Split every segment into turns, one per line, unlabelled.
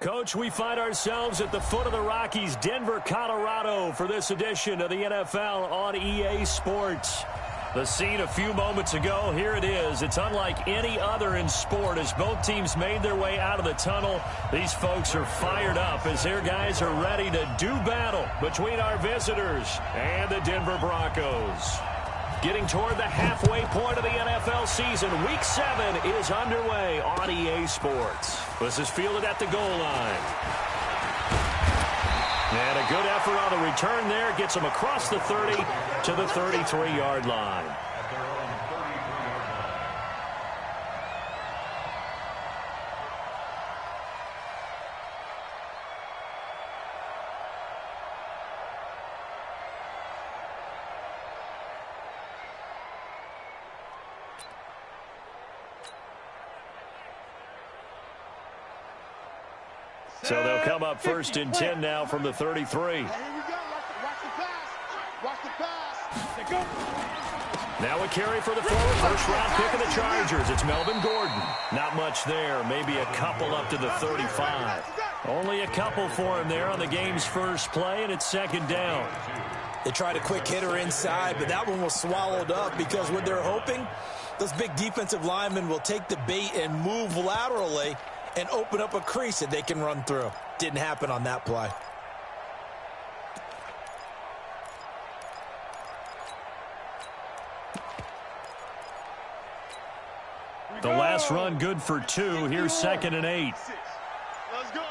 Coach, we find ourselves at the foot of the Rockies, Denver, Colorado, for this edition of the NFL on EA Sports. The scene a few moments ago, here it is. It's unlike any other in sport as both teams made their way out of the tunnel. These folks are fired up as their guys are ready to do battle between our visitors and the Denver Broncos. Getting toward the halfway point of the NFL season, Week 7 is underway on EA Sports. This is fielded at the goal line. And a good effort on the return there. Gets him across the 30 to the 33-yard line. So they'll come up first and 10 now from the 33.
Here we go. Watch the pass. Watch the pass.
Now a carry for the forward first-round pick of the Chargers. It's Melvin Gordon. Not much there. Maybe a couple up to the 35. Only a couple for him there on the game's first play, and it's second down.
They tried a quick hitter inside, but that one was swallowed up because what they're hoping, those big defensive linemen will take the bait and move laterally and open up a crease that they can run through. Didn't happen on that play.
The last run good for 2. Here's second and 8.
Let's go.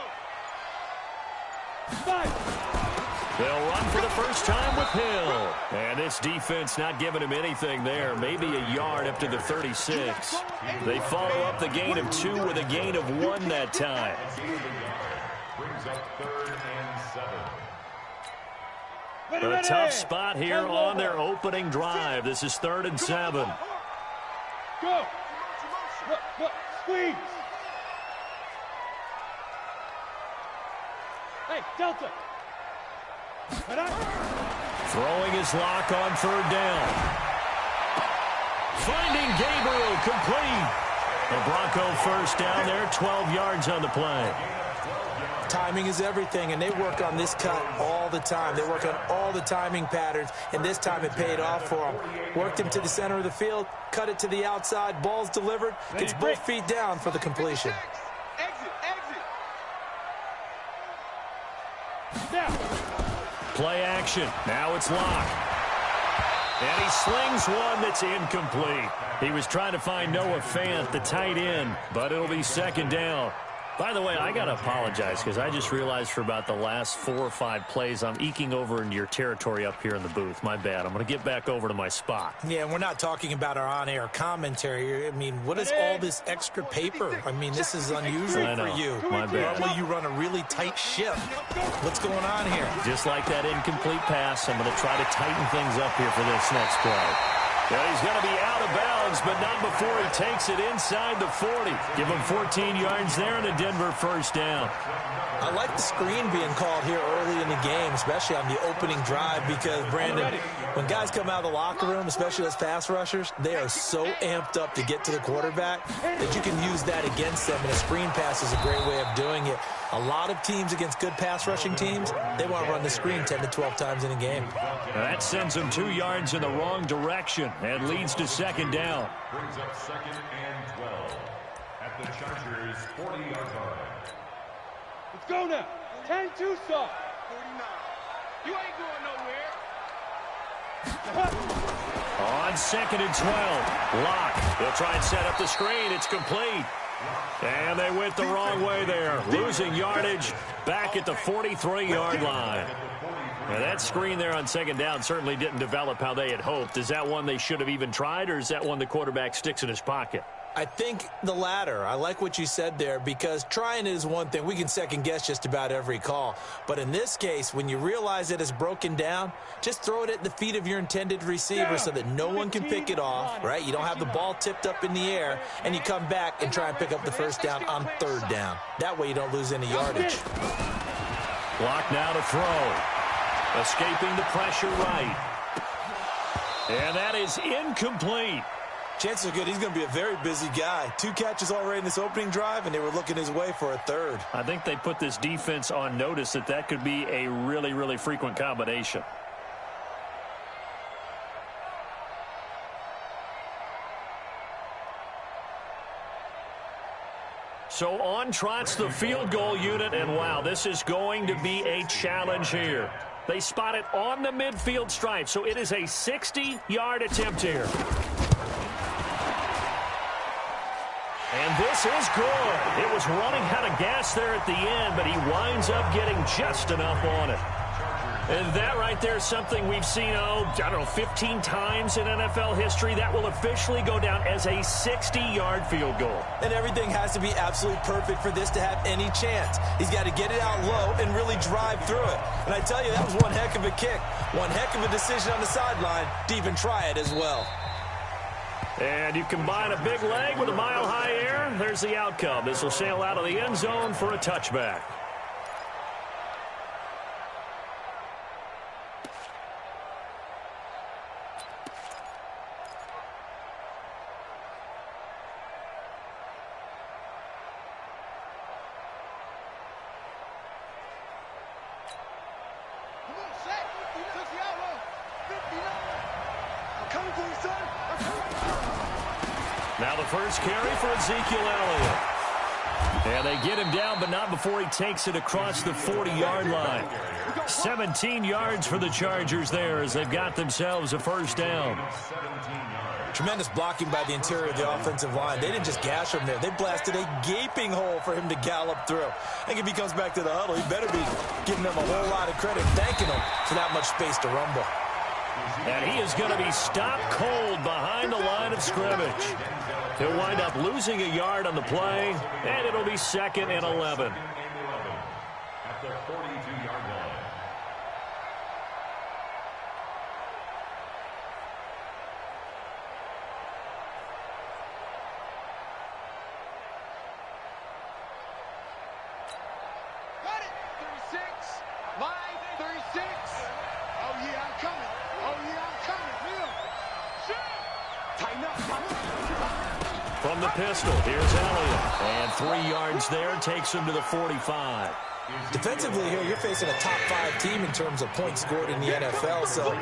They'll run for the first time with Hill. And this defense not giving him anything there. Maybe a yard up to the 36. They follow up the gain of 2 with a gain of 1 that time.
Brings up 3rd and 7.
A tough spot here on their opening drive. This is 3rd and 7.
Go. Squeeze. Hey, Delta.
Throwing his lock on 3rd down. Finding Gabriel complete. The Bronco first down there, 12 yards on the play.
Timing is everything, and they work on this cut all the time. They work on all the timing patterns, and this time it paid off for them. Worked him to the center of the field, cut it to the outside, ball's delivered, gets both feet down for the completion.
Play action. Now it's Locke. And he slings one that's incomplete. He was trying to find Noah Fant, the tight end, but it'll be second down. By the way, I got to apologize because I just realized for about the last 4 or 5 plays, I'm eking over into your territory up here in the booth. My bad. I'm going to get back over to my spot.
Yeah, we're not talking about our on-air commentary. I mean, what is all this extra paper? I mean, this is unusual for you.
My bad.
Normally you run a really tight ship. What's going on here?
Just like that incomplete pass, I'm going to try to tighten things up here for this next play. Well, he's going to be out of bounds, but not before he takes it inside the 40. Give him 14 yards there and a Denver first down.
I like the screen being called here early in the game, especially on the opening drive, because, Brandon, when guys come out of the locker room, especially as pass rushers, they are so amped up to get to the quarterback that you can use that against them, and a screen pass is a great way of doing it. A lot of teams against good pass rushing teams, they want to run the screen 10 to 12 times in a game.
That sends them 2 yards in the wrong direction and leads to second down.
Brings up 2nd and 12 at the Chargers' 40-yard line.
Let's go now. 10-2 stop. 49. You ain't going nowhere.
On 2nd and 12, Locke. They'll try and set up the screen. It's complete. And they went the wrong way there, losing yardage back at the 43-yard line. Now that screen there on second down certainly didn't develop how they had hoped. Is that one they should have even tried, or is that one the quarterback sticks in his pocket?
I think the latter. I like what you said there, because trying it is one thing. We can second guess just about every call. But in this case, when you realize that it's broken down, just throw it at the feet of your intended receiver so that no one can pick it off, right? You don't have the ball tipped up in the air, and you come back and try and pick up the first down on 3rd down. That way you don't lose any yardage.
Block now to throw. Escaping the pressure right. And that is incomplete.
Chances are good he's going to be a very busy guy. 2 catches already in this opening drive, and they were looking his way for a third.
I think they put this defense on notice that could be a really, really frequent combination. So on trots the field goal unit, and wow, this is going to be a challenge here. They spot it on the midfield stripe, so it is a 60-yard attempt here. And this is good. It was running out of gas there at the end, but he winds up getting just enough on it. And that right there is something we've seen, I don't know, 15 times in NFL history. That will officially go down as a 60-yard field goal.
And everything has to be absolutely perfect for this to have any chance. He's got to get it out low and really drive through it. And I tell you, that was one heck of a kick. One heck of a decision on the sideline to even try it as well.
And you combine a big leg with a mile-high air, there's the outcome. This will sail out of the end zone for a touchback. Now the first carry for Ezekiel Elliott. And they get him down, but not before he takes it across the 40-yard line. 17 yards for the Chargers there as they've got themselves a first down.
Tremendous blocking by the interior of the offensive line. They didn't just gash him there. They blasted a gaping hole for him to gallop through. I think if he comes back to the huddle, he better be giving them a whole lot of credit, thanking them for that much space to rumble.
And he is going to be stopped cold behind the line of scrimmage. He'll wind up losing a yard on the play, and it'll be 2nd and 11.
At the 42-yard line.
Got it. 36. Line 36. Oh, yeah, I'm coming. Oh, yeah, I'm coming. Real. Shoot. Tighten up.
From the pistol, here's Elliott. And 3 yards there, takes him to the 45.
Defensively here, you're facing a top 5 team in terms of points scored in the NFL. So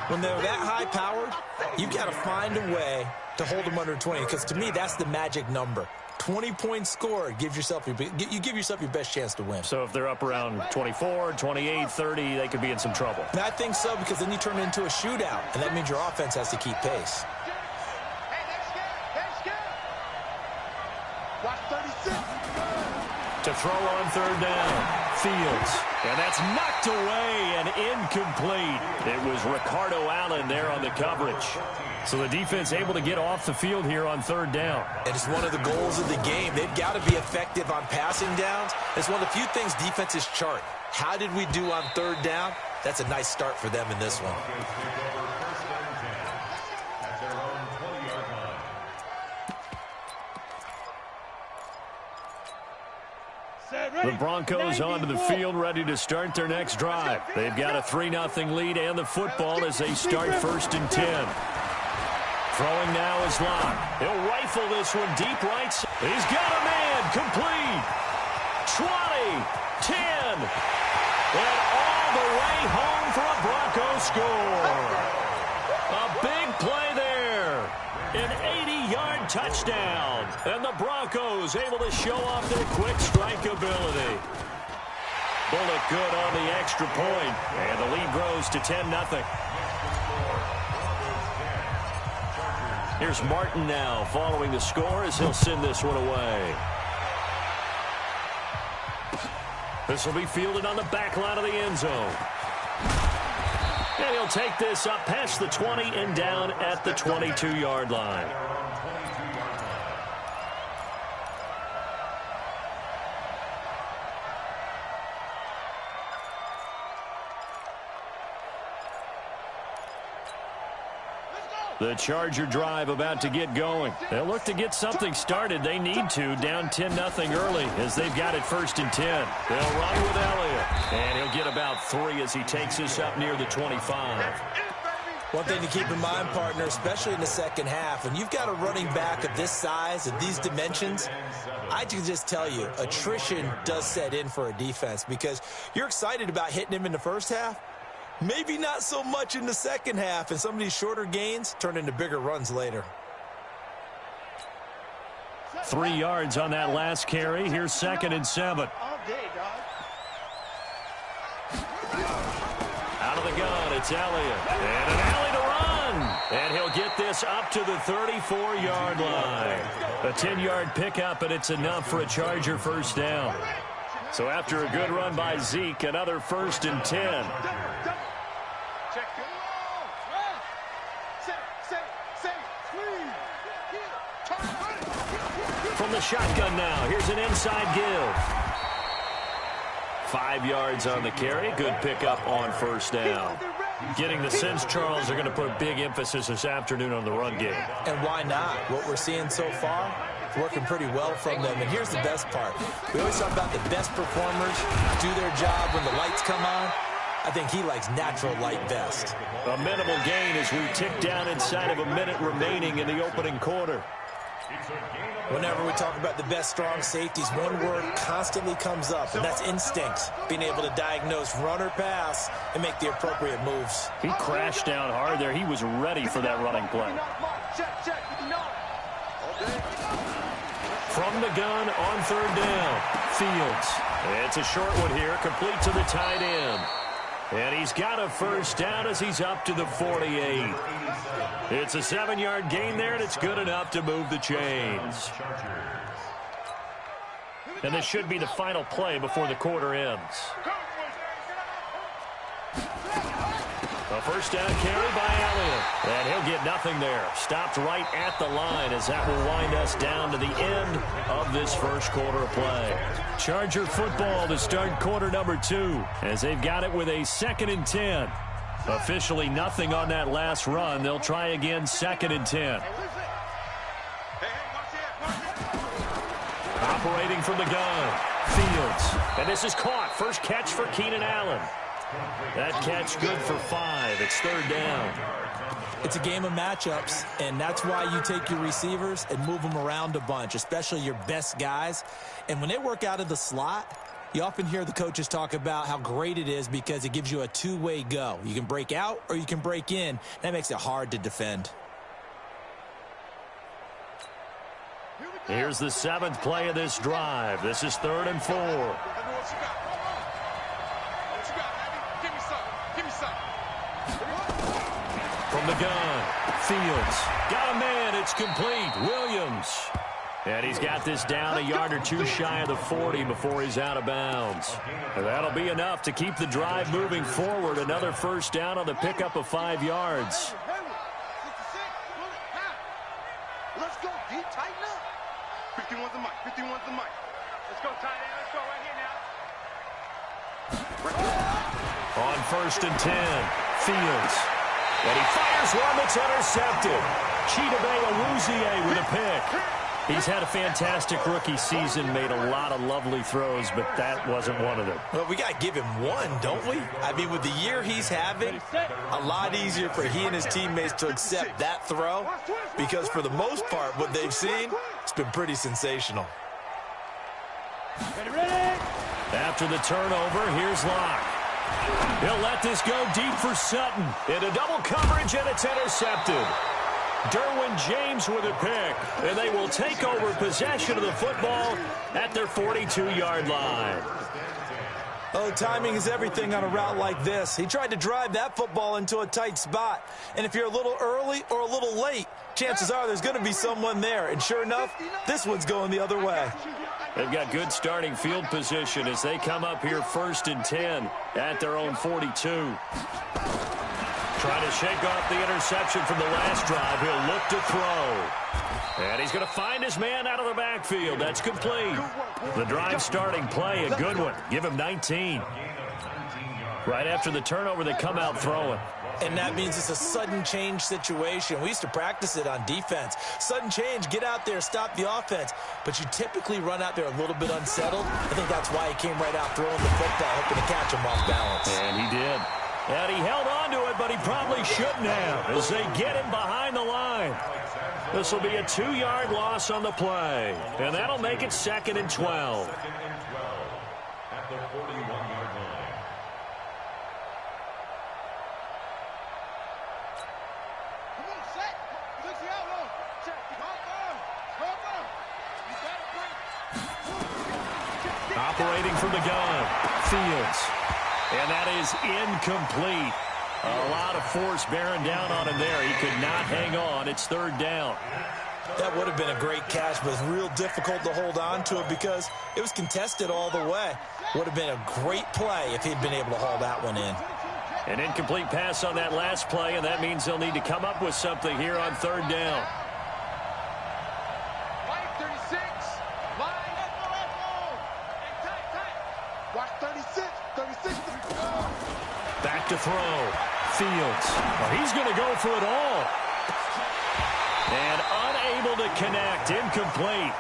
when they're that high-powered, you've got to find a way to hold them under 20. Because to me, that's the magic number. 20 points scored, you give yourself your best chance to win.
So if they're up around 24, 28, 30, they could be in some trouble.
And I think so, because then you turn it into a shootout, and that means your offense has to keep pace.
To throw on 3rd down, Fields. And that's knocked away and incomplete. It was Ricardo Allen there on the coverage. So the defense able to get off the field here on 3rd down.
And it's one of the goals of the game. They've got to be effective on passing downs. It's one of the few things defenses chart. How did we do on 3rd down? That's a nice start for them in this one.
The Broncos onto the field, ready to start their next drive. They've got a 3-0 lead and the football as they start 1st and 10. Throwing now is Locke. He'll rifle this one deep right. He's got a man, complete. 20, 10, and all the way home for a Broncos score. A big play there. An 80-yard touchdown. And the Broncos able to show off their quick strike ability. Bullock good on the extra point. And the lead grows to 10-0. Here's Martin now following the score as he'll send this one away. This will be fielded on the back line of the end zone. And he'll take this up past the 20 and down at the 22-yard line. The Charger drive about to get going. They'll look to get something started. They need to, down 10-0 early as they've got it 1st and 10. They'll run with Elliott. And he'll get about 3 as he takes this up near the 25.
One thing to keep in mind, partner, especially in the second half, when you've got a running back of this size, of these dimensions, I can just tell you, attrition does set in for a defense because you're excited about hitting him in the first half, maybe not so much in the second half, and some of these shorter gains turn into bigger runs later.
3 yards on that last carry. Here's 2nd and 7. Out of the gun, it's Elliott. And an alley to run. And he'll get this up to the 34-yard line. A 10-yard pickup, and it's enough for a Charger first down. So after a good run by Zeke, another 1st and 10. From the shotgun now, here's an inside give. 5 yards on the carry. Good pickup on first down. Getting the sense Charles are going to put a big emphasis this afternoon on the run game.
And why not? What we're seeing so far, it's working pretty well from them. And here's the best part. We always talk about the best performers do their job when the lights come on. I think he likes natural light best.
A minimal gain as we tick down inside of a minute remaining in the opening quarter.
Whenever we talk about the best strong safeties, one word constantly comes up, and that's instinct. Being able to diagnose run or pass and make the appropriate moves.
He crashed down hard there. He was ready for that running play. From the gun on 3rd down, Fields. It's a short one here, complete to the tight end. And he's got a first down as he's up to the 48. It's a 7-yard gain there, and it's good enough to move the chains. And this should be the final play before the quarter ends. A first down carry by Elliott. And he'll get nothing there. Stopped right at the line as that will wind us down to the end of this first quarter of play. Charger football to start quarter number 2 as they've got it with a 2nd and 10. Officially nothing on that last run. They'll try again 2nd and 10. Operating from the gun, Fields. And this is caught. First catch for Keenan Allen. That catch good for 5. It's 3rd down.
It's a game of matchups, and that's why you take your receivers and move them around a bunch, especially your best guys. And when they work out of the slot, you often hear the coaches talk about how great it is because it gives you a two-way go. You can break out or you can break in. That makes it hard to defend.
Here's the 7th play of this drive. This is 3rd and 4. From the gun, Fields. Got a man, it's complete. Williams. And he's got this down a yard or 2 shy of the 40 before he's out of bounds. And that'll be enough to keep the drive moving forward. Another first down on the pickup of 5 yards.
Let's go, D. Tighten up. 51's the mic. 51's the mic. Let's go, tight end. Let's go right here now.
On 1st and 10, Fields. And he fires one that's intercepted. Chidobe Awuzie with a pick. He's had a fantastic rookie season, made a lot of lovely throws, but that wasn't one of them.
Well, we got to give him one, don't we? I mean, with the year he's having, a lot easier for he and his teammates to accept that throw because for the most part, what they've seen, it's been pretty sensational.
After the turnover, here's Locke. He'll let this go deep for Sutton. Into double coverage, and it's intercepted. Derwin James with a pick, and they will take over possession of the football at their 42-yard line.
Oh, timing is everything on a route like this. He tried to drive that football into a tight spot. And if you're a little early or a little late, chances are there's going to be someone there. And sure enough, this one's going the other way.
They've got good starting field position as they come up here 1st and 10 at their own 42. Trying to shake off the interception from the last drive. He'll look to throw. And he's going to find his man out of the backfield. That's complete. The drive starting play, a good one. Give him 19. Right after the turnover, they come out throwing.
And that means it's a sudden change situation. We used to practice it on defense. Sudden change, get out there, stop the offense. But you typically run out there a little bit unsettled. I think that's why he came right out throwing the football, hoping to catch him off balance.
And he did. And he held on to it, but he probably shouldn't have as they get him behind the line. This will be a 2-yard loss on the play, and that'll make it 2nd and 12.
At the 41-yard line.
Come on, set. Look the outlaw. Check. Come on. You got to bring.
Operating from the gun, Fields. And that is incomplete. A lot of force bearing down on him there. He could not hang on. It's 3rd down.
That would have been a great catch, but it's real difficult to hold on to it because it was contested all the way. Would have been a great play if he'd been able to haul that one in.
An incomplete pass on that last play, and that means they'll need to come up with something here on 3rd down.
Line 36. Line. Watch 36. 36.
Back to throw. Fields. Well, he's going to go for it all. And unable to connect. Incomplete.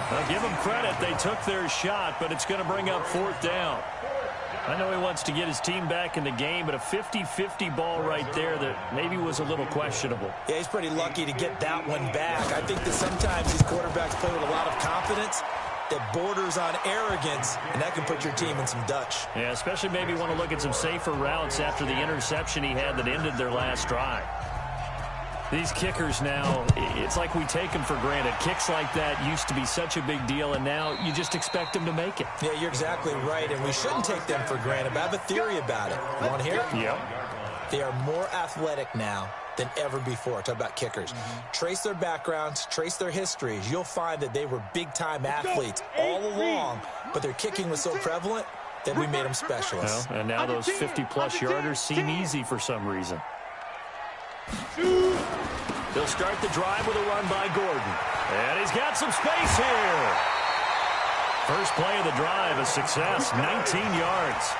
I'll give them credit. They took their shot, but it's going to bring up 4th down. I know he wants to get his team back in the game, but a 50-50 ball right there that maybe was a little questionable.
Yeah, he's pretty lucky to get that one back. I think that sometimes these quarterbacks play with a lot of confidence that borders on arrogance, and that can put your team in some Dutch.
Yeah, especially maybe want to look at some safer routes after the interception he had that ended their last drive. These kickers now, it's like we take them for granted. Kicks like that used to be such a big deal, and now you just expect them to make it.
Yeah, you're exactly right, and we shouldn't take them for granted, but I have a theory about it. You want to hear it?
Yep.
They are more athletic now than ever before. Talk about kickers. Trace their backgrounds, trace their histories. You'll find that they were big-time athletes all along, but their kicking was so prevalent that we made them specialists.
Well, and now those 50-plus yarders seem easy for some reason. They'll start the drive with a run by Gordon. And he's got some space here. First play of the drive, a success, 19 yards.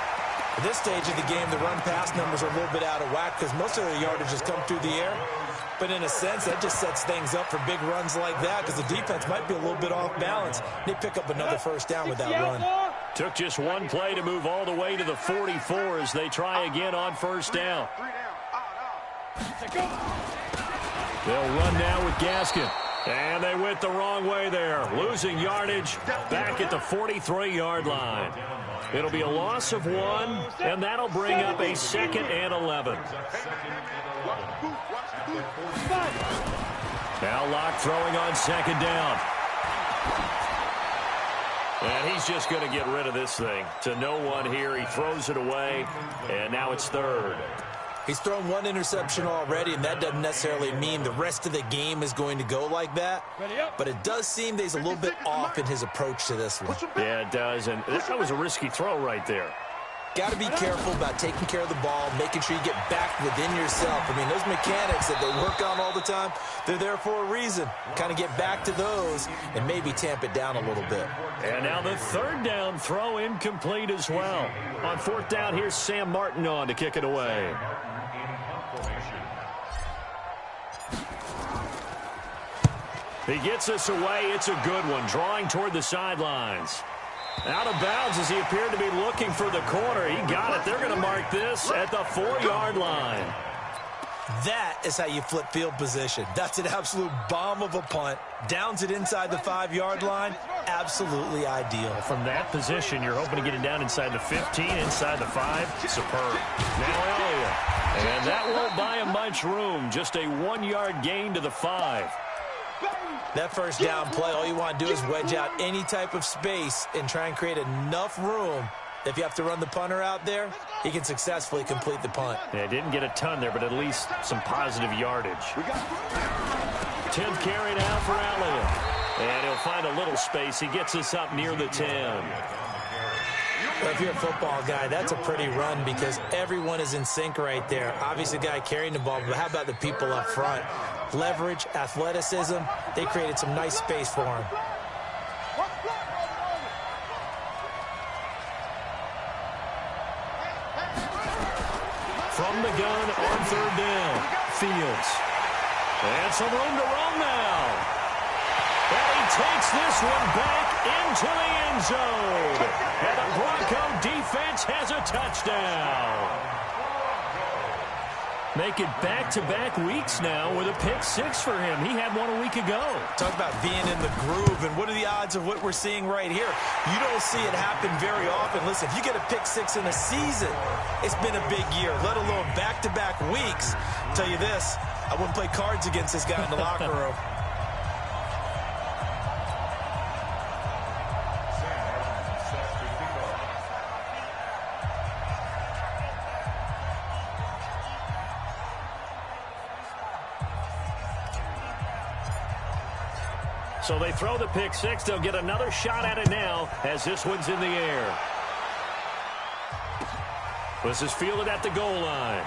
At this stage of the game, the run-pass numbers are a little bit out of whack because most of the yardage has come through the air. But in a sense, that just sets things up for big runs like that because the defense might be a little bit off balance. They pick up another first down with that run.
Took just one play to move all the way to the 44 as they try again on first down. They'll run now with Gaskin. And they went the wrong way there. Losing yardage back at the 43-yard line. It'll be a loss of 1, and that'll bring up a 2nd and 11. Now Locke throwing on 2nd down. And he's just going to get rid of this thing. To no one here. He throws it away, and now it's 3rd.
He's thrown one interception already, and that doesn't necessarily mean the rest of the game is going to go like that. But it does seem that he's a little bit off in his approach to this one.
Yeah, it does, and that was a risky throw right there.
Got to be careful about taking care of the ball, making sure you get back within yourself. I mean, those mechanics that they work on all the time, they're there for a reason. Kind of get back to those and maybe tamp it down a little bit.
And now the 3rd down throw incomplete as well. On 4th down, here's Sam Martin on to kick it away. He gets us away. It's a good one, drawing toward the sidelines. Out of bounds as he appeared to be looking for the corner. He got it. They're going to mark this at the 4-yard line.
That is how you flip field position. That's an absolute bomb of a punt. Downs it inside the 5-yard line. Absolutely ideal.
From that position, you're hoping to get it down inside the 15, inside the 5. Superb. Now Elliott. And that won't buy him much room. Just a 1-yard gain to the 5.
That first down play, all you want to do is wedge out any type of space and try and create enough room. If you have to run the punter out there, he can successfully complete the punt.
Yeah, didn't get a ton there, but at least some positive yardage. 10th carry now for Elliott. And he'll find a little space. He gets us up near the 10.
Well, if you're a football guy, that's a pretty run because everyone is in sync right there. Obviously, the guy carrying the ball, but how about the people up front? Leverage, athleticism, they created some nice space for him.
From the gun on 3rd down, Fields. And some room to roam now. And he takes this one back into the end zone. And the Bronco defense has a touchdown. make it back-to-back weeks now with a pick six for him. He had one a week ago.
Talk about being in the groove, and what are the odds of what we're seeing right here? You don't see it happen very often. Listen, if you get a pick six in a season, it's been a big year, let alone back-to-back weeks. I'll tell you this, I wouldn't play cards against this guy in the locker room.
So they throw the pick six. They'll get another shot at it now as this one's in the air. This is fielded at the goal line.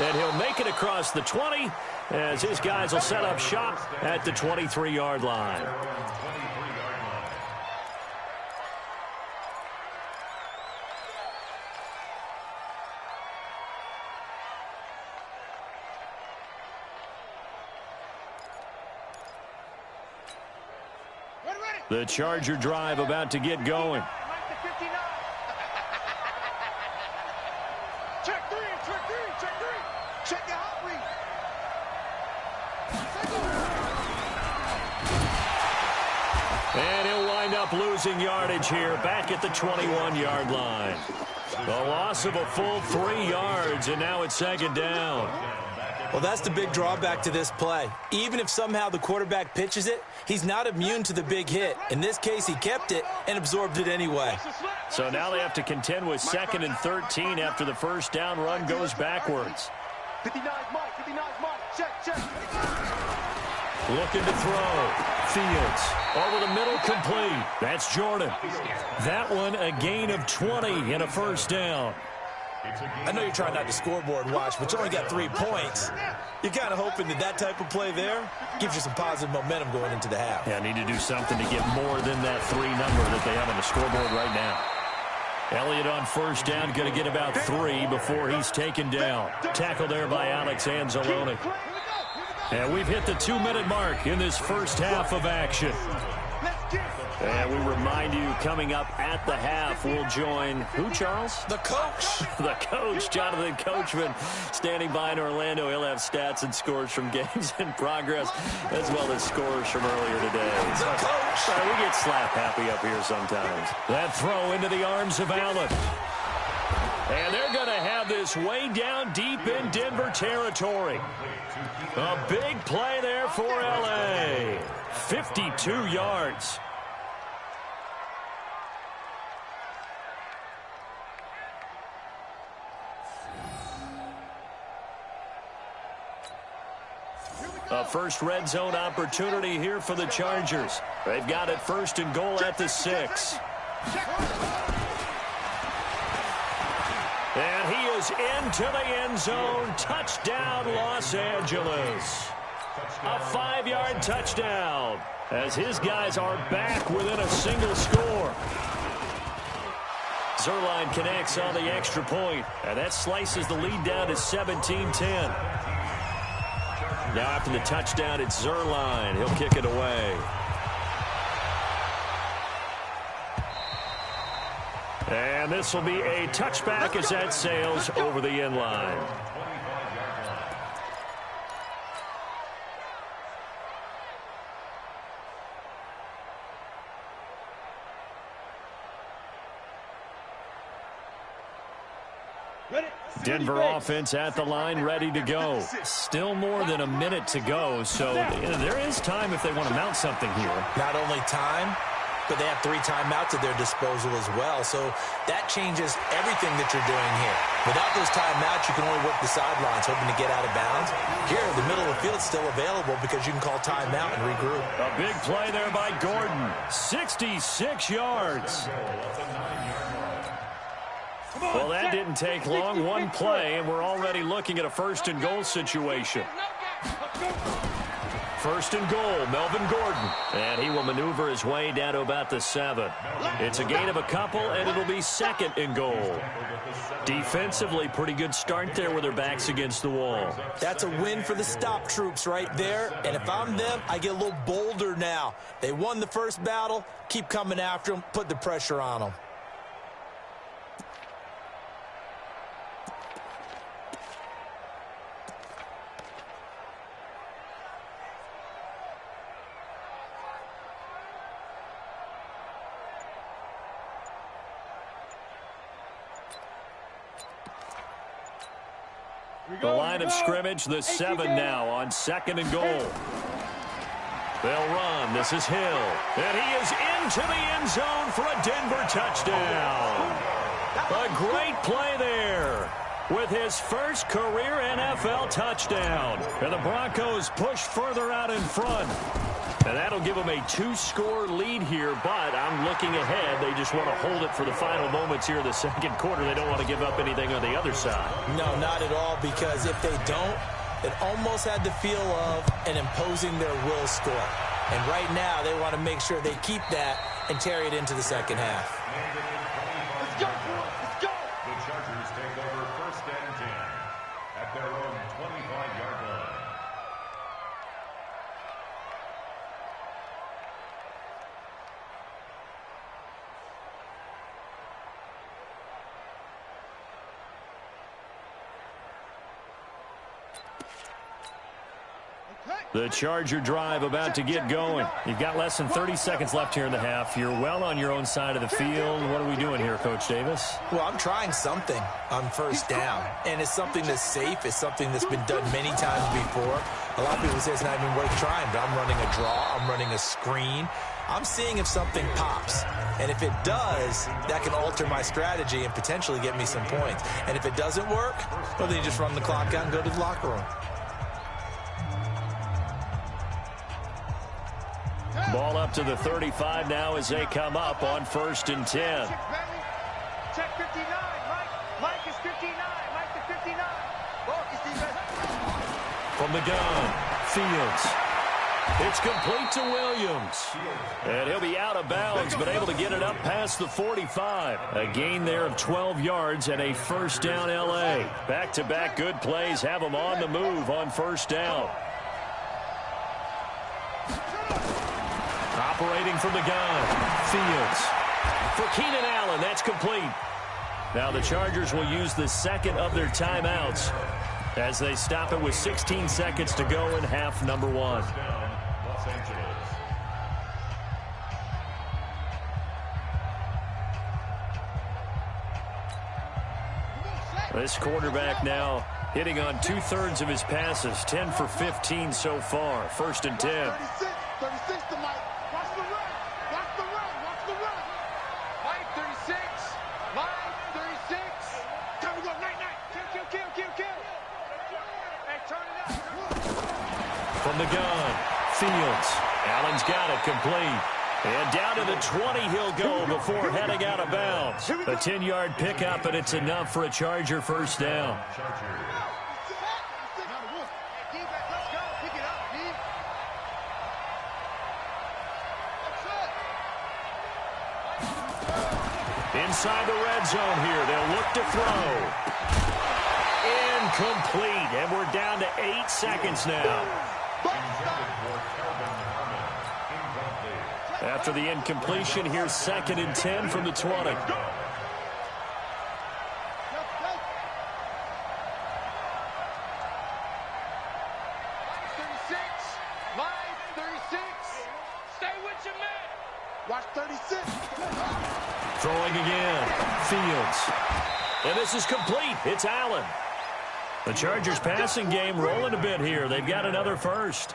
And he'll make it across the 20 as his guys will set up shop at the 23-yard line. The Charger drive about to get going.
Check three, check three, check three. Check your hot read.
And he'll wind up losing yardage here back at the 21-yard line. The loss of a full 3 yards, and now it's second down.
Well, that's the big drawback to this play. Even if somehow the quarterback pitches it, he's not immune to the big hit. In this case, he kept it and absorbed it anyway.
So now they have to contend with 2nd and 13 after the first down run goes backwards.
59 Mike, 59 Mike, check, check.
Looking to throw. Fields over the middle, complete. That's Jordan. That one a gain of 20 and a first down.
I know you're trying not to scoreboard watch, but you only got 3 points. You're kind of hoping that that type of play there gives you some positive momentum going into the half.
Yeah, need to do something to get more than that 3 number that they have on the scoreboard right now. Elliott on first down, going to get about 3 before he's taken down. Tackle there by Alex Anzalone. And we've hit the 2-minute mark in this first half of action. And we remind you, coming up at the half, we'll join who, Charles?
The coach.
The coach, Jonathan Coachman, standing by in Orlando. He'll have stats and scores from games in progress, as well as scores from earlier today.
The coach.
We get slap happy up here sometimes. That throw into the arms of Allen. And they're going to have this way down deep in Denver territory. A big play there for L.A. 52 yards. A first red zone opportunity here for the Chargers. They've got it 1st and goal at the 6. And he is into the end zone. Touchdown, Los Angeles. A 5-yard touchdown as his guys are back within a single score. Zuerlein connects on the extra point, and that slices the lead down to 17-10. Now after the touchdown, it's Zuerlein. He'll kick it away. And this will be a touchback as that sails over the end line. Denver offense at the line, ready to go. Still more than a minute to go, so there is time if they want to mount something here.
Not only time, but they have 3 timeouts at their disposal as well, so that changes everything that you're doing here. Without those timeouts, you can only work the sidelines, hoping to get out of bounds. Here, the middle of the field's still available because you can call timeout and regroup.
A big play there by Gordon. 66 yards. Well, that didn't take long. One play, and we're already looking at a 1st and goal situation. 1st and goal, Melvin Gordon. And he will maneuver his way down to about the 7. It's a gain of a couple, and it'll be 2nd and goal. Defensively, pretty good start there with their backs against the wall.
That's a win for the stop troops right there. And if I'm them, I get a little bolder now. They won the first battle. Keep coming after them. Put the pressure on them.
The line of scrimmage, the 7 now on 2nd and goal. They'll run. This is Hill. And he is into the end zone for a Denver touchdown. A great play there with his first career NFL touchdown. And the Broncos push further out in front. And that'll give them a 2-score lead here, but I'm looking ahead. They just want to hold it for the final moments here in the second quarter. They don't want to give up anything on the other side.
No, not at all, because if they don't, it almost had the feel of an imposing their will score. And right now, they want to make sure they keep that and carry it into the second half.
Let's go, boys. Let's go.
The Chargers take over 1st and 10 at their own 25-yard line.
The Charger drive about to get going. You've got less than 30 seconds left here in the half. You're well on your own side of the field. What are we doing here, Coach Davis?
Well, I'm trying something on 1st down, and it's something that's safe. It's something that's been done many times before. A lot of people say it's not even worth trying, but I'm running a draw. I'm running a screen. I'm seeing if something pops. And if it does, that can alter my strategy and potentially get me some points. And if it doesn't work, well, then you just run the clock out and go to the locker room.
Ball up to the 35 now as they come up on 1st and 10.
Check 59. Mike is 59. Mike to 59.
From the gun, Fields. It's complete to Williams. And he'll be out of bounds, but able to get it up past the 45. A gain there of 12 yards and a 1st down L.A. Back-to-back good plays have them on the move on 1st down. Operating from the gun, Fields. For Keenan Allen, that's complete. Now the Chargers will use the 2nd of their timeouts as they stop it with 16 seconds to go in half number 1.
Los Angeles.
This quarterback now hitting on 2/3 of his passes, 10 for 15 so far. 1st and 10.
36 to Mike. Watch the run. Watch the run. Watch the run. Mike 36. Mike 36. Time to go. Night. Kill. Hey, turn it up.
From the gun, Fields. Allen's got it complete. And down to the 20 he'll go before heading out of bounds. A 10-yard pickup, and it's enough for a Charger 1st down. Inside the red zone here. They'll look to throw. Incomplete. And we're down to 8 seconds now. After the incompletion, here's 2nd and 10 from the 20.
Watch 36.
Throwing again. Fields. And this is complete. It's Allen. The Chargers passing game rolling a bit here. They've got another 1st.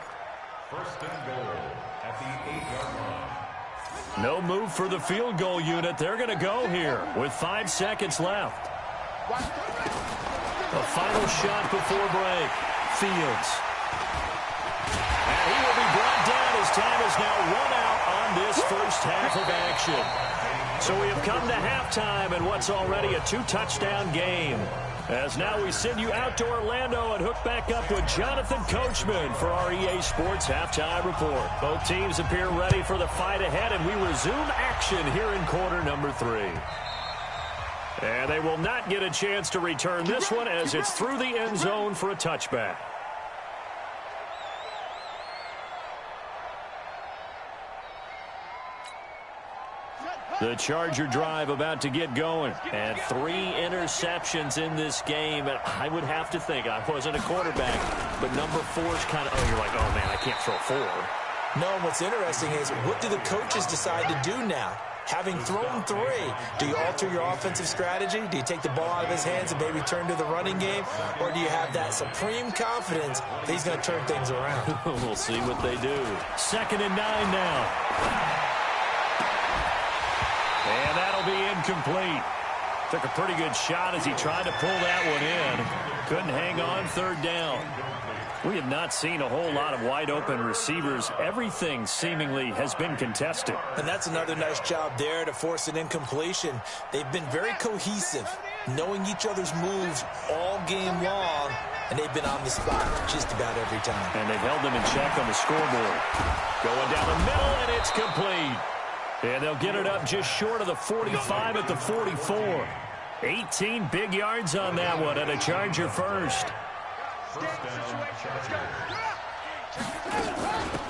1st and goal at the 8-yard line.
No move for the field goal unit. They're going to go here with 5 seconds left. A final shot before break. Fields. And he will be brought down as time is now run out on this 1st half of action. So we have come to halftime in what's already a 2-touchdown game. As now we send you out to Orlando and hook back up with Jonathan Coachman for our EA Sports Halftime Report. Both teams appear ready for the fight ahead, and we resume action here in quarter number 3. And they will not get a chance to return this one as it's through the end zone for a touchback. The Charger drive about to get going. And 3 interceptions in this game. And I would have to think, I wasn't a quarterback, but number 4 is kind of, you're like, oh, man, I can't throw 4.
No, what's interesting is, what do the coaches decide to do now? Having thrown 3, do you alter your offensive strategy? Do you take the ball out of his hands and maybe turn to the running game? Or do you have that supreme confidence that he's going to turn things around?
We'll see what they do. 2nd and 9 now. And that'll be incomplete. Took a pretty good shot as he tried to pull that one in. Couldn't hang on. 3rd down. We have not seen a whole lot of wide-open receivers. Everything seemingly has been contested.
And that's another nice job there to force an incompletion. They've been very cohesive, knowing each other's moves all game long, and they've been on the spot just about every time.
And they've held them in check on the scoreboard. Going down the middle, and it's complete. And they'll get it up just short of the 45 at the 44. 18 big yards on that one, and a Charger first.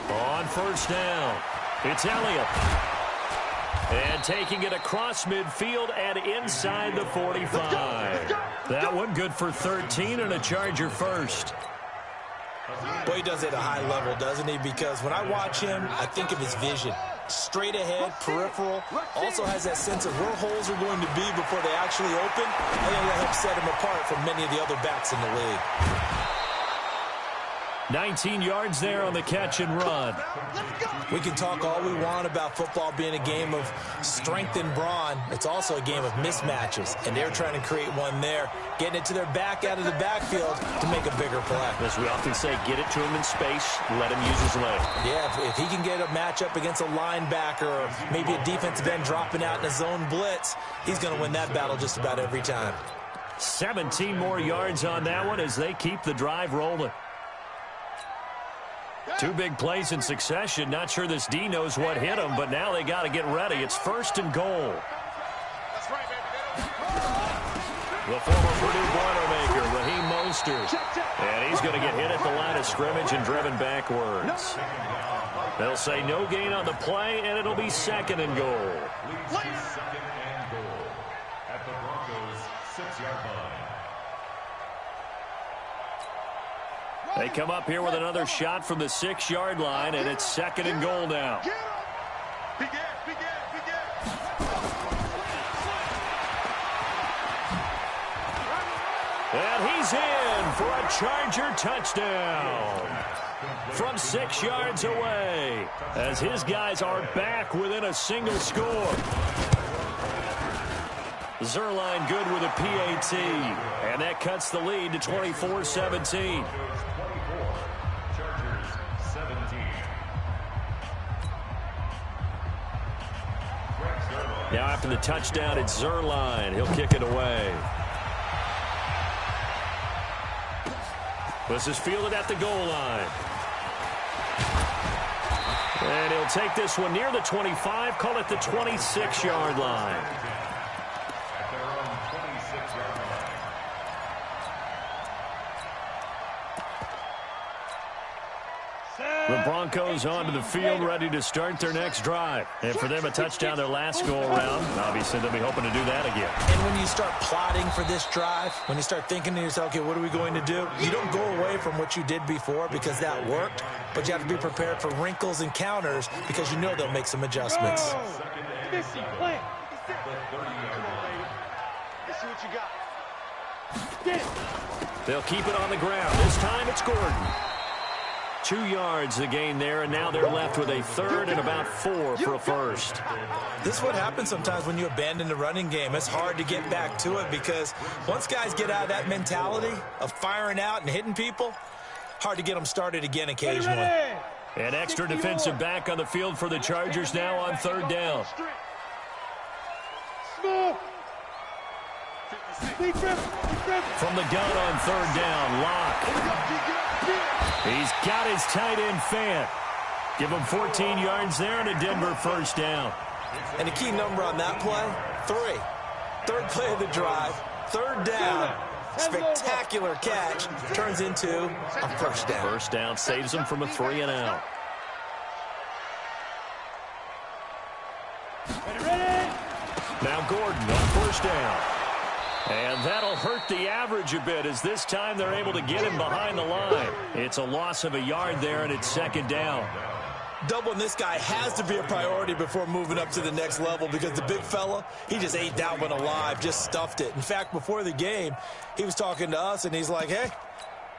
On 1st down, it's Elliott. And taking it across midfield and inside the 45. That one good for 13 and a Charger first.
Boy, he does it at a high level, doesn't he? Because when I watch him, I think of his vision. Straight ahead, peripheral, also has that sense of where holes are going to be before they actually open. I think that helps set him apart from many of the other backs in the league.
19 yards there on the catch and run.
We can talk all we want about football being a game of strength and brawn. It's also a game of mismatches, and they're trying to create one there, getting it to their back out of the backfield to make a bigger play.
As we often say, get it to him in space, let him use his leg.
Yeah, if he can get a matchup against a linebacker or maybe a defensive end dropping out in a zone blitz, he's going to win that battle just about every time.
17 more yards on that one as they keep the drive rolling. 2 big plays in succession. Not sure this D knows what hit him, but now they got to get ready. It's 1st and goal. The former Purdue Boilermaker, Raheem Mostert. And he's going to get hit at the line of scrimmage and driven backwards. They'll say no gain on the play, and it'll be 2nd and goal.
2nd and goal at the Broncos' 6-yard line.
They come up here with another shot from the 6-yard line, and it's 2nd and goal now. And he's in for a Charger touchdown from 6 yards away as his guys are back within a single score. Zuerlein good with a PAT, and that cuts the lead to 24-17. Now after the touchdown, it's Zuerlein. He'll kick it away. This is fielded at the goal line. And he'll take this one near the 25, call it the 26-yard line.
At their own 26-yard line.
The Broncos onto the field, ready to start their next drive. And for them, a touchdown their last go-around. Obviously, they'll be hoping to do that again.
And when you start plotting for this drive, when you start thinking to yourself, okay, what are we going to do? You don't go away from what you did before because that worked, but you have to be prepared for wrinkles and counters because you know they'll make some adjustments.
Let's see what you got.
They'll keep it on the ground. This time, it's Gordon. 2 yards the gain there, and now they're left with a 3rd and about 4 for a first.
This is what happens sometimes when you abandon the running game. It's hard to get back to it because once guys get out of that mentality of firing out and hitting people, hard to get them started again occasionally.
An extra defensive back on the field for the Chargers now on 3rd down. From the gun on 3rd down, Locke. He's got his tight end Fant. Give him 14 yards there and a Denver first down.
And the key number on that play, 3. 3rd play of the drive, 3rd down. Spectacular catch turns into a first down.
First down saves him from a 3 and out. Now Gordon on first down. And that'll hurt the average a bit as this time they're able to get him behind the line. It's a loss of a yard there, and it's 2nd down.
Doubling this guy has to be a priority before moving up to the next level because the big fella, he just ate that one alive, just stuffed it. In fact, before the game, he was talking to us, and he's like, hey,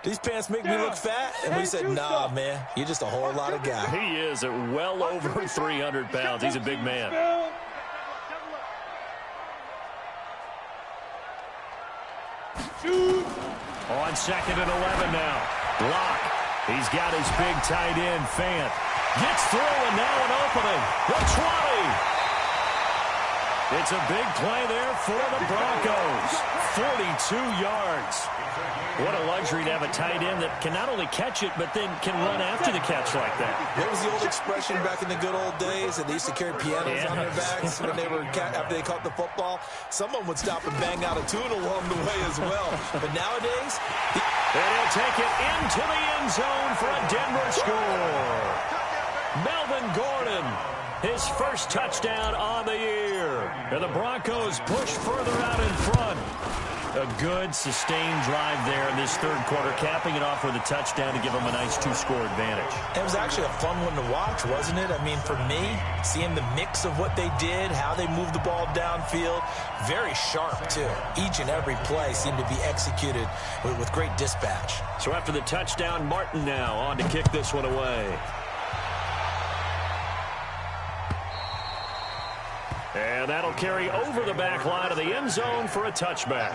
these pants make me look fat? And we said, nah, man, you're just a whole lot of guy.
He is at well over 300 pounds. He's a big man. On 2nd and 11 now. Block. He's got his big tight end, Fant. Gets through, and now an opening. The 20. It's a big play there for the Broncos. 42 yards. What a luxury to have a tight end that can not only catch it, but then can run after the catch like that.
There was the old expression back in the good old days that they used to carry pianos on their backs when they were after they caught the football. Someone would stop and bang out a tune along the way as well. But nowadays,
and he'll take it into the end zone for a Denver score. Melvin Gordon, his first touchdown on the year. And the Broncos push further out in front. A good, sustained drive there in this third quarter, capping it off with a touchdown to give them a nice 2-score advantage.
It was actually a fun one to watch, wasn't it? I mean, for me, seeing the mix of what they did, how they moved the ball downfield, very sharp, too. Each and every play seemed to be executed with great dispatch.
So after the touchdown, Martin now on to kick this one away. And that'll carry over the back line of the end zone for a touchback.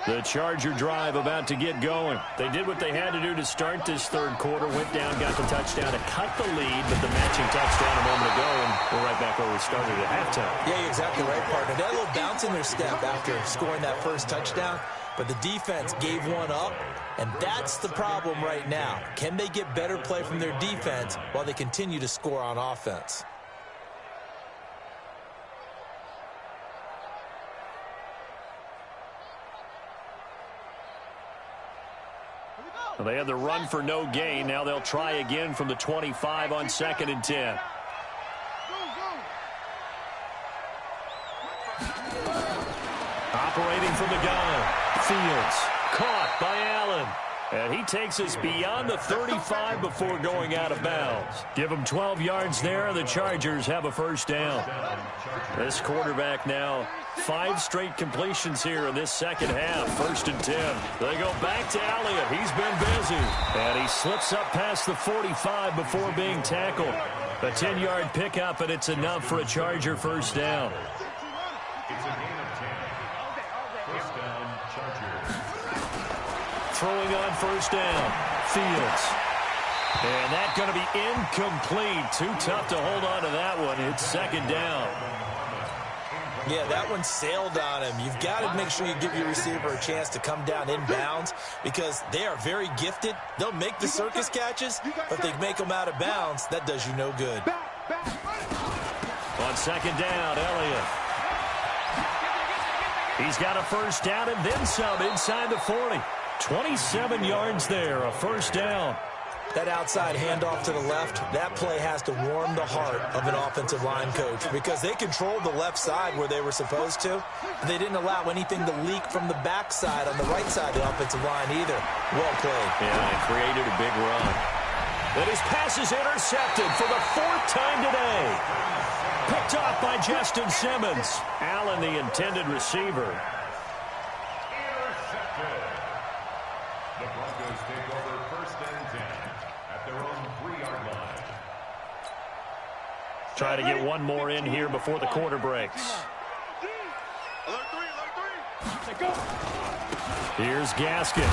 The Charger drive about to get going. They did what they had to do to start this third quarter. Went down, got the touchdown to cut the lead, but the matching touchdown a moment ago, and we're right back where we started at halftime.
Yeah, you're exactly right, partner. They had a little bounce in their step after scoring that first touchdown, but the defense gave one up, and that's the problem right now. Can they get better play from their defense while they continue to score on offense?
Well, they had the run for no gain. Now they'll try again from the 25 on 2nd and 10. Operating from the gun. Fields caught by Allen. And he takes us beyond the 35 before going out of bounds. Give him 12 yards there, and the Chargers have a first down. This quarterback now, 5 straight completions here in this second half. 1st and 10. They go back to Elliott. He's been busy. And he slips up past the 45 before being tackled. A 10-yard pickup, and it's enough for a Charger first down.
It's a gain of 10. First down, Chargers.
Throwing on first down. Fields. And that's going to be incomplete. Too tough to hold on to that one. It's 2nd down.
Yeah, that one sailed on him. You've got to make sure you give your receiver a chance to come down inbounds because they are very gifted. They'll make the circus catches, but they make them out of bounds. That does you no good.
On 2nd down, Elliott. He's got a first down and then some inside the 40. 27 yards there, a first down.
That outside handoff to the left, that play has to warm the heart of an offensive line coach because they controlled the left side where they were supposed to. They didn't allow anything to leak from the backside on the right side of the offensive line either. Well played.
Yeah, they created a big run. And his pass is intercepted for the 4th time today. Picked off by Justin Simmons. Allen, the intended receiver.
Intercepted. The Broncos take over 1st and 10 at their own 3-yard line.
Try to get one more in here before the quarter breaks. Here's Gaskin.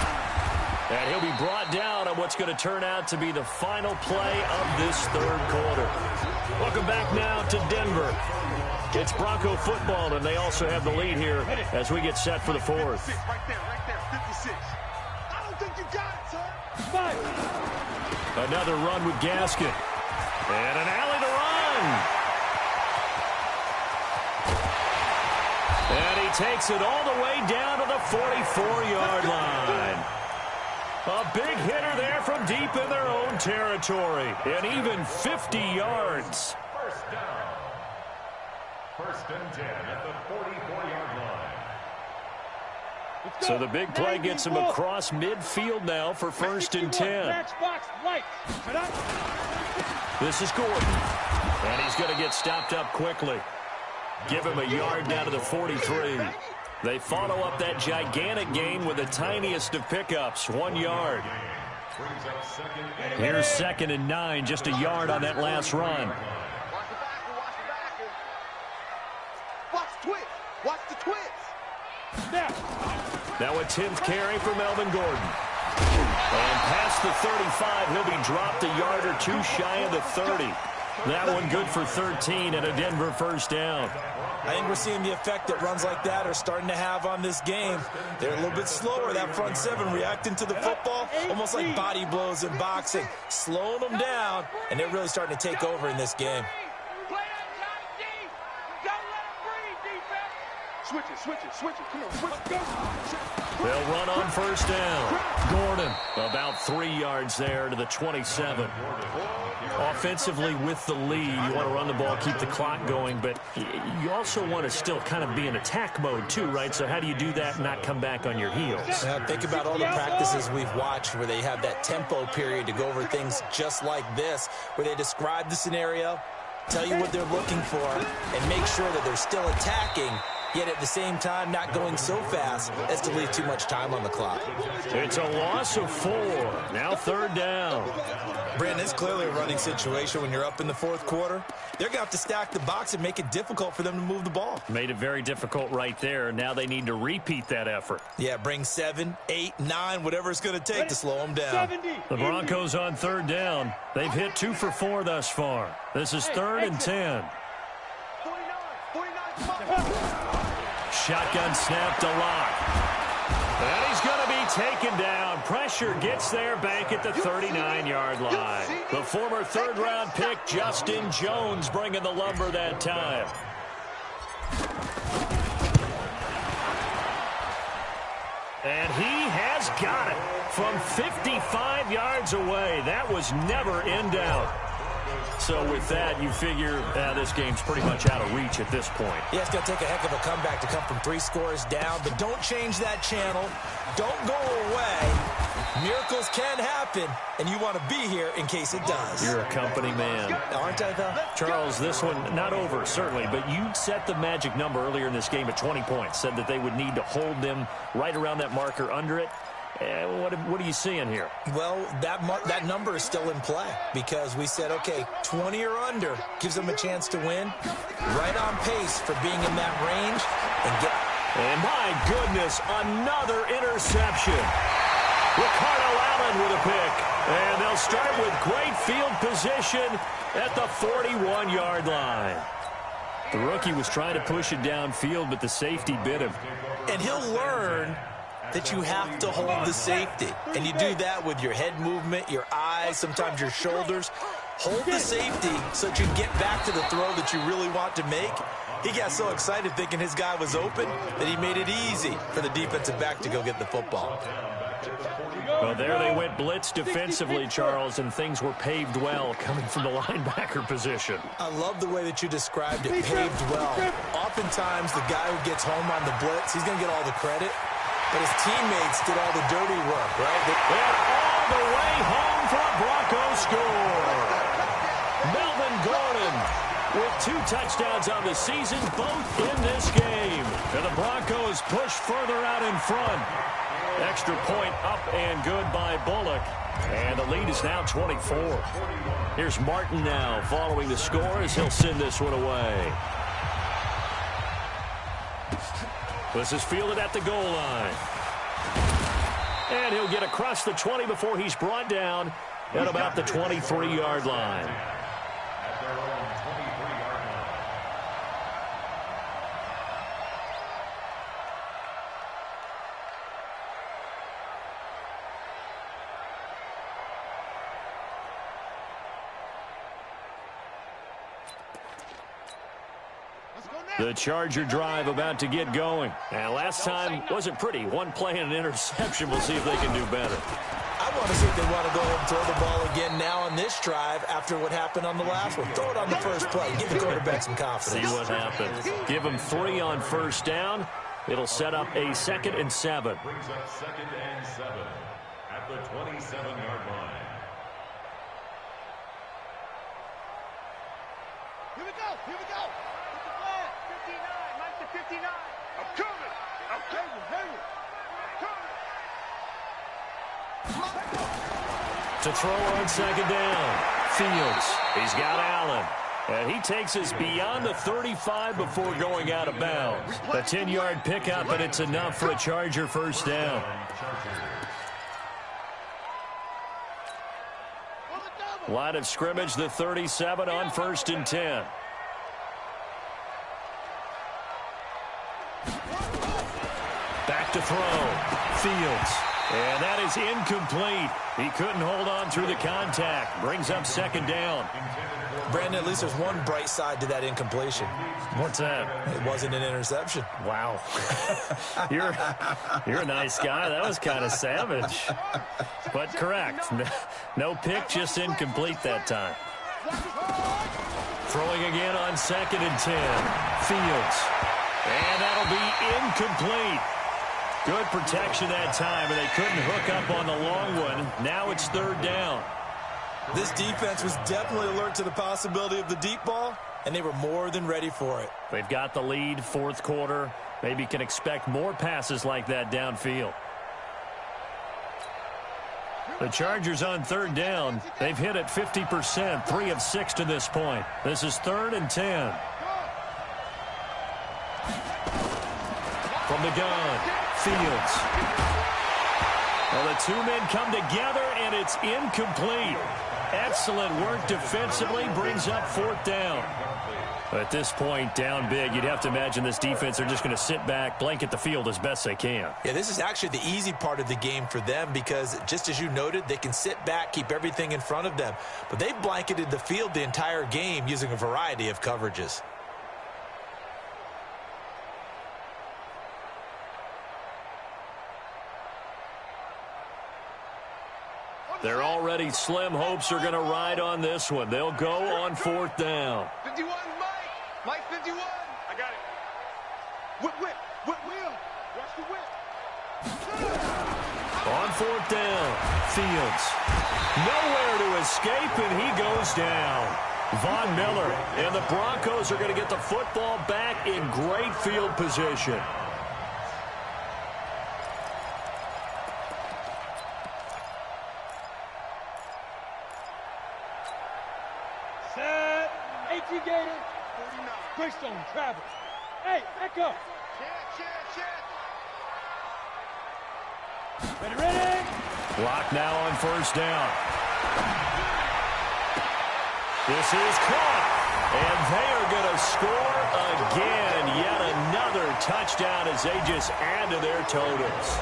And he'll be brought down on what's going to turn out to be the final play of this third quarter. Welcome back now to Denver. It's Bronco football, and they also have the lead here as we get set for the 4th.
Right there, 56. I don't think you got it, sir.
Another run with Gaskin. And an alley to run. And he takes it all the way down to the 44-yard line. A big hitter there from deep in their own territory. And even 50 yards.
First and 10 at the 44-yard line.
So the big play gets him across midfield now for first and 10. This is Gordon. And he's going to get stopped up quickly. Give him a yard down to the 43. They follow up that gigantic gain with the tiniest of pickups, 1 yard. Here's 2nd and 9, just a yard on that last run.
Watch the twist. Watch the twist.
Now a 10th carry for Melvin Gordon. And past the 35, he'll be dropped a yard or two shy of the 30. That one good for 13 and a Denver first down.
I think we're seeing the effect that runs like that are starting to have on this game. They're a little bit slower, that front seven, reacting to the football, almost like body blows in boxing, slowing them down, and they're really starting to take over in this game.
Switch it. Come on, switch it. Go.
They'll run on first down. Gordon about 3 yards there to the 27. Offensively with the lead, you want to run the ball, keep the clock going, but you also want to still kind of be in attack mode too, right? So how do you do that and not come back on your heels?
Think about all the practices we've watched where they have that tempo period to go over things just like this, where they describe the scenario, tell you what they're looking for, and make sure that they're still attacking, yet at the same time not going so fast as to leave too much time on the clock.
It's a loss of 4. Now 3rd down.
Brandon, it's clearly a running situation when you're up in the 4th quarter. They're going to have to stack the box and make it difficult for them to move the ball.
Made it very difficult right there. Now they need to repeat that effort.
Yeah, bring 7, 8, 9, whatever it's going to take to slow them down.
The Broncos on 3rd down. They've hit 2 for 4 thus far. This is 3rd and 10.
49.
Shotgun snap to Lock. And he's going to be taken down. Pressure gets there back at the 39-yard line. The former 3rd-round pick, Justin Jones, bringing the lumber that time. And he has got it from 55 yards away. That was never in doubt. So with that, you figure this game's pretty much out of reach at this point.
Yeah, it's going to take a heck of a comeback to come from 3 scores down, but don't change that channel. Don't go away. Miracles can happen, and you want to be here in case it does.
You're a company man.
Aren't I, though?
Charles, this one, not over, certainly, but you set the magic number earlier in this game at 20 points, said that they would need to hold them right around that marker under it. What are you seeing here?
Well, that number is still in play because we said, okay, 20 or under gives them a chance to win. Right on pace for being in that range.
And my goodness, another interception. Ricardo Allen with a pick. And they'll start with great field position at the 41-yard line. The rookie was trying to push it downfield, but the safety bit him.
And he'll learn that you have to hold the safety. And you do that with your head movement, your eyes, sometimes your shoulders. Hold the safety so that you can get back to the throw that you really want to make. He got so excited thinking his guy was open that he made it easy for the defensive back to go get the football.
Well, there they went blitz defensively, Charles, and things were paved well coming from the linebacker position.
I love the way that you described it, paved well. Oftentimes, the guy who gets home on the blitz, he's going to get all the credit. But his teammates did all the dirty work, right?
And all the way home for a Broncos score. Melvin Gordon with 2 touchdowns on the season, both in this game. And the Broncos push further out in front. Extra point up and good by Bullock. And the lead is now 24. Here's Martin now following the score as he'll send this one away. This is fielded at the goal line. And he'll get across the 20 before he's brought down at about the 23-yard line. The Charger drive about to get going. And last time wasn't pretty. 1 play and an interception. We'll see if they can do better.
I want to see if they want to go ahead and throw the ball again now on this drive after what happened on the last one. Throw it on the first play. Give the quarterback some confidence.
See what happens. Give him 3 on first down. It'll set up a 2nd and 7.
Brings up 2nd and 7 at the 27-yard line.
Here we go. Here we go. What's the plan? 59. Mike to 59. I'm coming. I'm coming. Hang it.
To throw on 2nd down. Fields. He's got Allen. And he takes us beyond the 35 before going out of bounds. A 10-yard pickup, and it's enough for a Charger first down. Line of scrimmage, the 37 on 1st and 10. Back to throw. Fields. And that is incomplete. He couldn't hold on through the contact. Brings up 2nd down.
Brandon, at least there's one bright side to that incompletion.
What's that?
It wasn't an interception.
Wow. You're a nice guy. That was kind of savage. But correct. No pick, just incomplete that time. Throwing again on 2nd and 10. Fields. And that'll be incomplete. Good protection that time, and they couldn't hook up on the long one. Now it's 3rd down.
This defense was definitely alert to the possibility of the deep ball, and they were more than ready for it.
They've got the lead, 4th quarter. Maybe can expect more passes like that downfield. The Chargers on 3rd down. They've hit it 50%, 3 of 6 to this point. This is 3rd and 10. From the gun, Fields. Well, the 2 men come together, and it's incomplete. Excellent work defensively, brings up 4th down. At this point, down big, you'd have to imagine this defense are just going to sit back, blanket the field as best they can.
Yeah, this is actually the easy part of the game for them because, just as you noted, they can sit back, keep everything in front of them. But they've blanketed the field the entire game using a variety of coverages.
Their already slim hopes are going to ride on this one. They'll go on 4th down.
51, Mike. Mike 51. I got it. Whip. Wheel. Watch the whip.
On 4th down, Fields. Nowhere to escape, and he goes down. Von Miller and the Broncos are going to get the football back in great field position.
Greystone, travel. Hey, back up. Ready.
Block now on 1st down. This is caught. And they are going to score again. Yet another touchdown as they just add to their totals.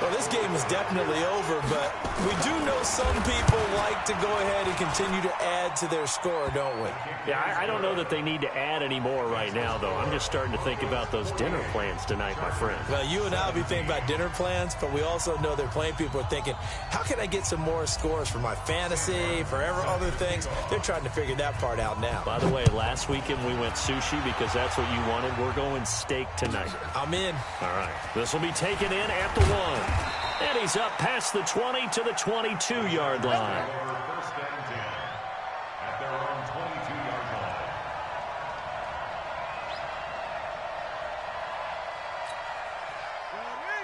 Well, this game is definitely over, but we do know some people like to go ahead and continue to add to their score, don't we?
Yeah, I don't know that they need to add any more right now, though. I'm just starting to think about those dinner plans tonight, my friend.
Well, you and I will be thinking about dinner plans, but we also know they're playing people are thinking, how can I get some more scores for my fantasy, for other things? They're trying to figure that part out now.
By the way, last weekend we went sushi because that's what you wanted. We're going steak tonight.
I'm in.
All right. This will be taken in at the 1. And he's up past the 20 to the 22-yard line.
First and 10 at their own 22-yard line.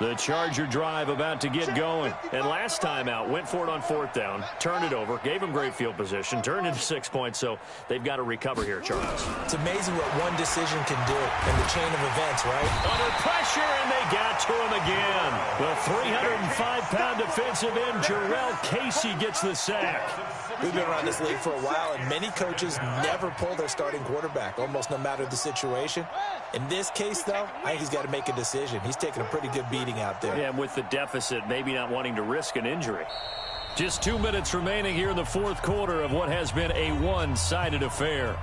The Charger drive about to get going. And last time out, went for it on 4th down, turned it over, gave them great field position, turned into 6 points, so they've got to recover here, Charles.
It's amazing what one decision can do in the chain of events, right?
Under pressure, and they got to him again. The 305-pound defensive end, Jarrell Casey, gets the sack.
We've been around this league for a while, and many coaches never pull their starting quarterback, almost no matter the situation. In this case, though, I think he's got to make a decision. He's taking a pretty good beating out there.
Yeah, and with the deficit, maybe not wanting to risk an injury. Just 2 minutes remaining here in the 4th quarter of what has been a one-sided affair.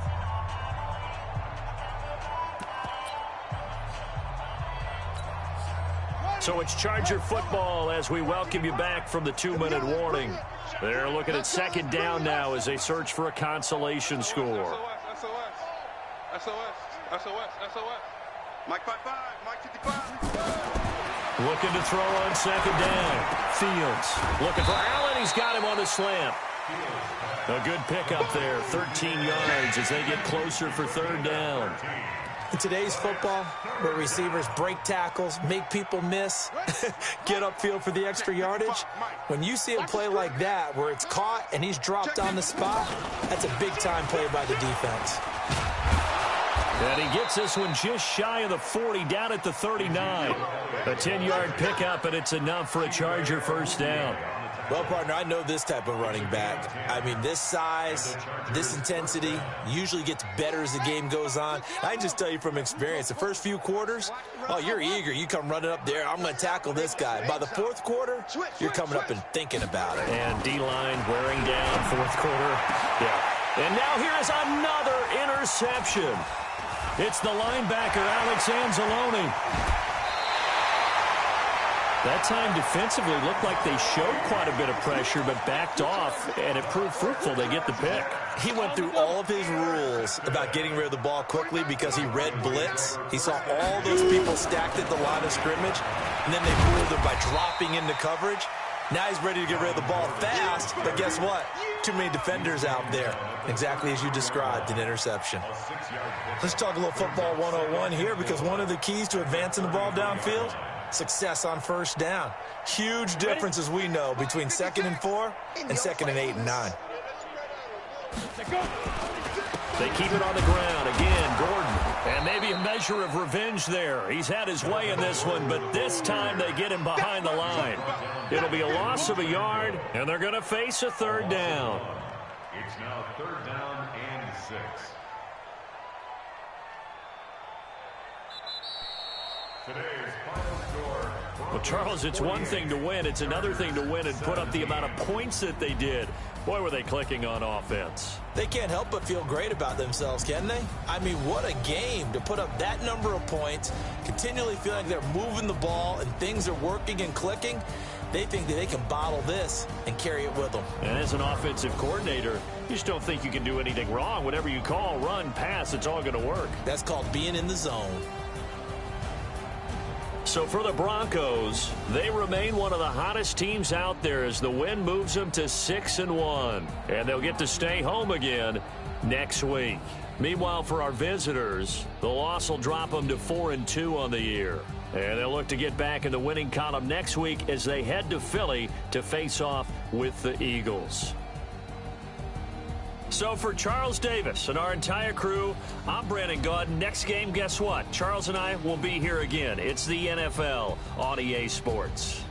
So it's Charger football as we welcome you back from the 2-minute warning. They're looking at second down now as they search for a consolation score.
SOS. Mike 55, Mike 55.
Looking to throw on second down. Fields looking for Allen. He's got him on the slant. A good pickup there, 13 yards as they get closer for third down.
In today's football, where receivers break tackles, make people miss, get upfield for the extra yardage, when you see a play like that where it's caught and he's dropped on the spot, that's a big-time play by the defense.
And he gets this one just shy of the 40, down at the 39. A 10-yard pickup, and it's enough for a Charger first down.
Well, partner, I know this type of running back. I mean, this size, this intensity usually gets better as the game goes on. I can just tell you from experience, the first few quarters, oh, you're eager. You come running up there, I'm going to tackle this guy. By the fourth quarter, you're coming up and thinking about it.
And D-line wearing down, fourth quarter. Yeah. And now here is another interception. It's the linebacker, Alex Anzalone. That time defensively looked like they showed quite a bit of pressure but backed off, and it proved fruitful. They get the pick.
He went through all of his rules about getting rid of the ball quickly because he read blitz. He saw all those people stacked at the line of scrimmage, and then they ruled him by dropping into coverage. Now he's ready to get rid of the ball fast, but guess what? Too many defenders out there. Exactly as you described, an interception. Let's talk a little football 101 here, because one of the keys to advancing the ball downfield, success on first down. Huge difference, as we know, between 2nd and 4 and 2nd and 8 and 9.
They keep it on the ground. Again, Gordon. And maybe a measure of revenge there. He's had his way in this one, but this time they get him behind the line. It'll be a loss of a yard, and they're going to face a third down.
It's now 3rd down and 6. Today's final score.
Well, Charles, it's one thing to win. It's another thing to win and put up the amount of points that they did. Boy, were they clicking on offense.
They can't help but feel great about themselves, can they? I mean, what a game to put up that number of points, continually feeling like they're moving the ball and things are working and clicking. They think that they can bottle this and carry it with them.
And as an offensive coordinator, you just don't think you can do anything wrong. Whatever you call, run, pass, it's all going to work.
That's called being in the zone.
So for the Broncos, they remain one of the hottest teams out there as the win moves them to 6-1. And they'll get to stay home again next week. Meanwhile, for our visitors, the loss will drop them to 4-2 on the year. And they'll look to get back in the winning column next week as they head to Philly to face off with the Eagles. So for Charles Davis and our entire crew, I'm Brandon Gaudin. Next game, guess what? Charles and I will be here again. It's the NFL on EA Sports.